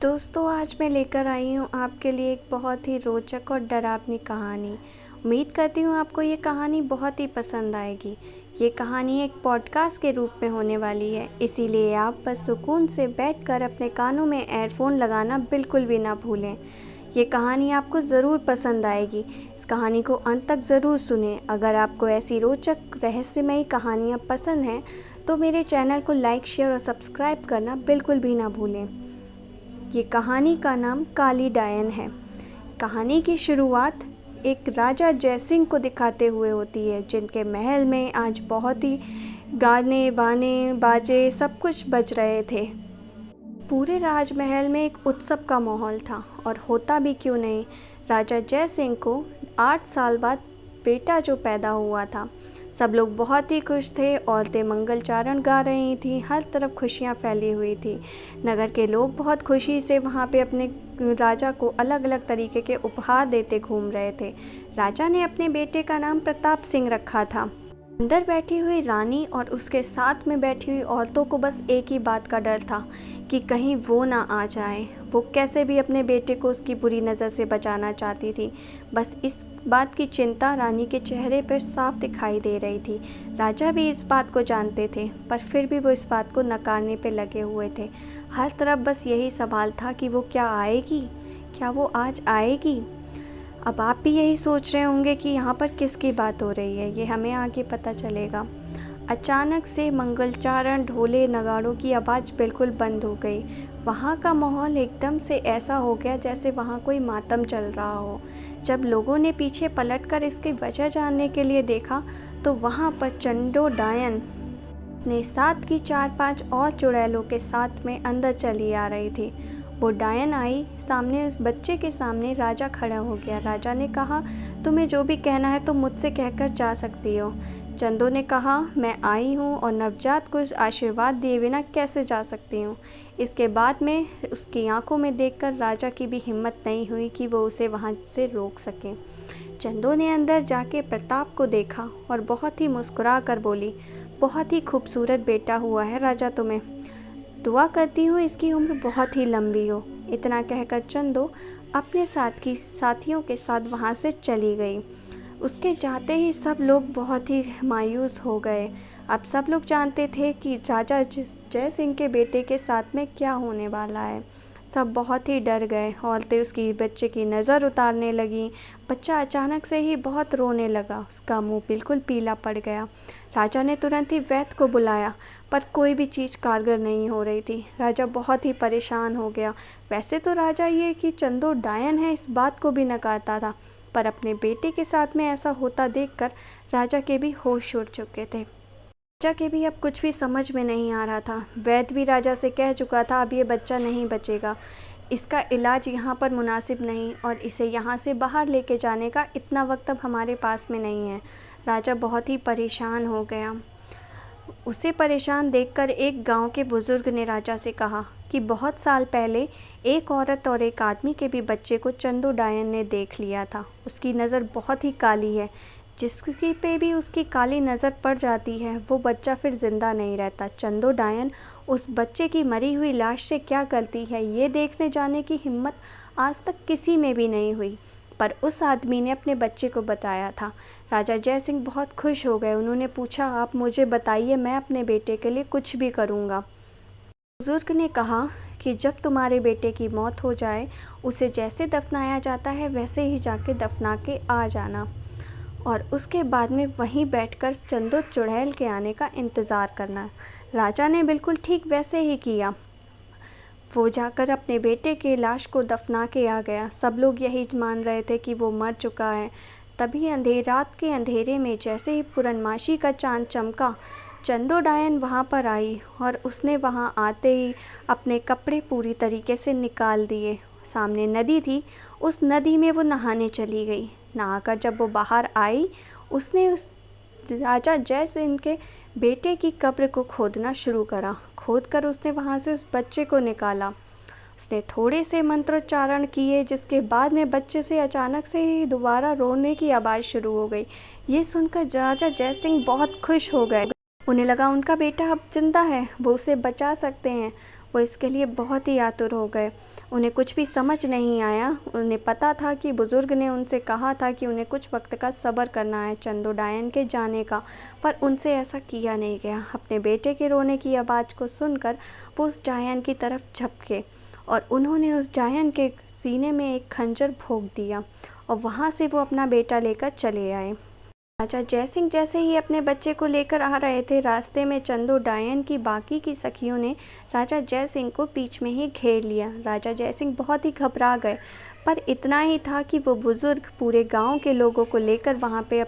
दोस्तों, आज मैं लेकर आई हूँ आपके लिए एक बहुत ही रोचक और डरावनी कहानी। उम्मीद करती हूँ आपको ये कहानी बहुत ही पसंद आएगी। ये कहानी एक पॉडकास्ट के रूप में होने वाली है, इसीलिए आप बस सुकून से बैठकर अपने कानों में एयरफोन लगाना बिल्कुल भी ना भूलें। ये कहानी आपको ज़रूर पसंद आएगी। इस कहानी को अंत तक ज़रूर सुनें। अगर आपको ऐसी रोचक रहस्यमयी कहानियाँ पसंद हैं तो मेरे चैनल को लाइक, शेयर और सब्सक्राइब करना बिल्कुल भी ना भूलें। ये कहानी का नाम काली डायन है। कहानी की शुरुआत एक राजा जयसिंह को दिखाते हुए होती है, जिनके महल में आज बहुत ही गाने बाने बाजे सब कुछ बज रहे थे। पूरे राजमहल में एक उत्सव का माहौल था, और होता भी क्यों नहीं, राजा जयसिंह को 8 साल बाद बेटा जो पैदा हुआ था। सब लोग बहुत ही खुश थे। औरतें मंगलचारण गा रही थीं, हर तरफ खुशियां फैली हुई थी। नगर के लोग बहुत खुशी से वहां पे अपने राजा को अलग अलग तरीके के उपहार देते घूम रहे थे। राजा ने अपने बेटे का नाम प्रताप सिंह रखा था। अंदर बैठी हुई रानी और उसके साथ में बैठी हुई औरतों को बस एक ही बात का डर था कि कहीं वो ना आ जाए। वो कैसे भी अपने बेटे को उसकी बुरी नज़र से बचाना चाहती थी। बस इस बात की चिंता रानी के चेहरे पर साफ दिखाई दे रही थी। राजा भी इस बात को जानते थे, पर फिर भी वो इस बात को नकारने पे लगे हुए थे। हर तरफ बस यही सवाल था कि वो क्या आएगी, क्या वो आज आएगी। अब आप भी यही सोच रहे होंगे कि यहाँ पर किसकी बात हो रही है। ये हमें आगे पता चलेगा। अचानक से मंगलचारण, ढोले, नगाड़ों की आवाज़ बिल्कुल बंद हो गई। वहाँ का माहौल एकदम से ऐसा हो गया जैसे वहाँ कोई मातम चल रहा हो। जब लोगों ने पीछे पलटकर इसकी वजह जानने के लिए देखा तो वहाँ पर चंदो डायन अपने साथ की 4-5 और चुड़ैलों के साथ में अंदर चली आ रही थी। वो डायन आई सामने, उस बच्चे के सामने राजा खड़ा हो गया। राजा ने कहा, तुम्हें जो भी कहना है तो मुझसे कहकर जा सकती हो। चंदो ने कहा, मैं आई हूँ और नवजात को आशीर्वाद दिए बिना कैसे जा सकती हूँ। इसके बाद में उसकी आंखों में देखकर राजा की भी हिम्मत नहीं हुई कि वो उसे वहाँ से रोक सके। चंदो ने अंदर जाके प्रताप को देखा और बहुत ही मुस्कुरा कर बोली, बहुत ही खूबसूरत बेटा हुआ है राजा तुम्हें। दुआ करती हूँ इसकी उम्र बहुत ही लंबी हो। इतना कहकर चंदो अपने साथियों के साथ वहाँ से चली गई। उसके जाते ही सब लोग बहुत ही मायूस हो गए। अब सब लोग जानते थे कि राजा जय सिंह के बेटे के साथ में क्या होने वाला है। सब बहुत ही डर गए। औरतें उसकी बच्चे की नज़र उतारने लगीं। बच्चा अचानक से ही बहुत रोने लगा, उसका मुंह बिल्कुल पीला पड़ गया। राजा ने तुरंत ही वैद्य को बुलाया, पर कोई भी चीज़ कारगर नहीं हो रही थी। राजा बहुत ही परेशान हो गया। वैसे तो राजा ये कि चंदो डायन है इस बात को भी नकारता था, पर अपने बेटे के साथ में ऐसा होता देखकर राजा के भी होश उड़ चुके थे। राजा के भी अब कुछ भी समझ में नहीं आ रहा था। वैद्य भी राजा से कह चुका था, अब ये बच्चा नहीं बचेगा, इसका इलाज यहाँ पर मुनासिब नहीं, और इसे यहाँ से बाहर लेके जाने का इतना वक्त अब हमारे पास में नहीं है। राजा बहुत ही परेशान हो गया। उसे परेशान देखकर एक गांव के बुजुर्ग ने राजा से कहा कि बहुत साल पहले एक औरत और एक आदमी के भी बच्चे को चंदो डायन ने देख लिया था। उसकी नज़र बहुत ही काली है, जिसकी पे भी उसकी काली नज़र पड़ जाती है वो बच्चा फिर ज़िंदा नहीं रहता। चंदो डायन उस बच्चे की मरी हुई लाश से क्या करती है ये देखने जाने की हिम्मत आज तक किसी में भी नहीं हुई, पर उस आदमी ने अपने बच्चे को बताया था। राजा जयसिंह बहुत खुश हो गए। उन्होंने पूछा, आप मुझे बताइए, मैं अपने बेटे के लिए कुछ भी करूँगा। बुजुर्ग ने कहा कि जब तुम्हारे बेटे की मौत हो जाए, उसे जैसे दफनाया जाता है वैसे ही जाके दफना के आ जाना, और उसके बाद में वहीं बैठकर चंदो चुड़ैल के आने का इंतज़ार करना। राजा ने बिल्कुल ठीक वैसे ही किया। वो जाकर अपने बेटे के लाश को दफना के आ गया। सब लोग यही मान रहे थे कि वो मर चुका है। तभी रात के अंधेरे में जैसे ही पूर्णमासी का चांद चमका, चंदो डायन वहाँ पर आई, और उसने वहाँ आते ही अपने कपड़े पूरी तरीके से निकाल दिए। सामने नदी थी, उस नदी में वो नहाने चली गई। नहाकर जब वो बाहर आई, उसने उस राजा जय सिंह के बेटे की कब्र को खोदना शुरू करा। खोदकर उसने वहाँ से उस बच्चे को निकाला। उसने थोड़े से मंत्रोच्चारण किए, जिसके बाद में बच्चे से अचानक से ही दोबारा रोने की आवाज़ शुरू हो गई। ये सुनकर राजा जय सिंह बहुत खुश हो गए। उन्हें लगा उनका बेटा अब जिंदा है, वो उसे बचा सकते हैं। वो इसके लिए बहुत ही आतुर हो गए। उन्हें कुछ भी समझ नहीं आया। उन्हें पता था कि बुज़ुर्ग ने उनसे कहा था कि उन्हें कुछ वक्त का सब्र करना है चंदू डायन के जाने का, पर उनसे ऐसा किया नहीं गया। अपने बेटे के रोने की आवाज़ को सुनकर वो उस डायन की तरफ झपके और उन्होंने उस डायन के सीने में एक खंजर भोंक दिया और वहाँ से वो अपना बेटा लेकर चले आए। राजा जयसिंह जैसे ही अपने बच्चे को लेकर आ रहे थे, रास्ते में चंदू डायन की बाकी की सखियों ने राजा जयसिंह को बीच में ही घेर लिया। राजा जयसिंह बहुत ही घबरा गए, पर इतना ही था कि वो बुज़ुर्ग पूरे गांव के लोगों को लेकर वहां पे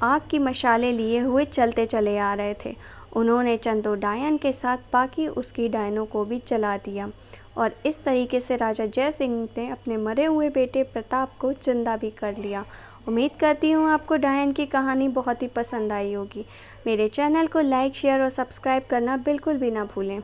आग की मशालें लिए हुए चलते चले आ रहे थे। उन्होंने चंदू डायन के साथ बाकी उसकी डायनों को भी जला दिया और इस तरीके से राजा जयसिंह ने अपने मरे हुए बेटे प्रताप को जिंदा भी कर लिया। उम्मीद करती हूँ आपको डायन की कहानी बहुत ही पसंद आई होगी। मेरे चैनल को लाइक, शेयर और सब्सक्राइब करना बिल्कुल भी ना भूलें।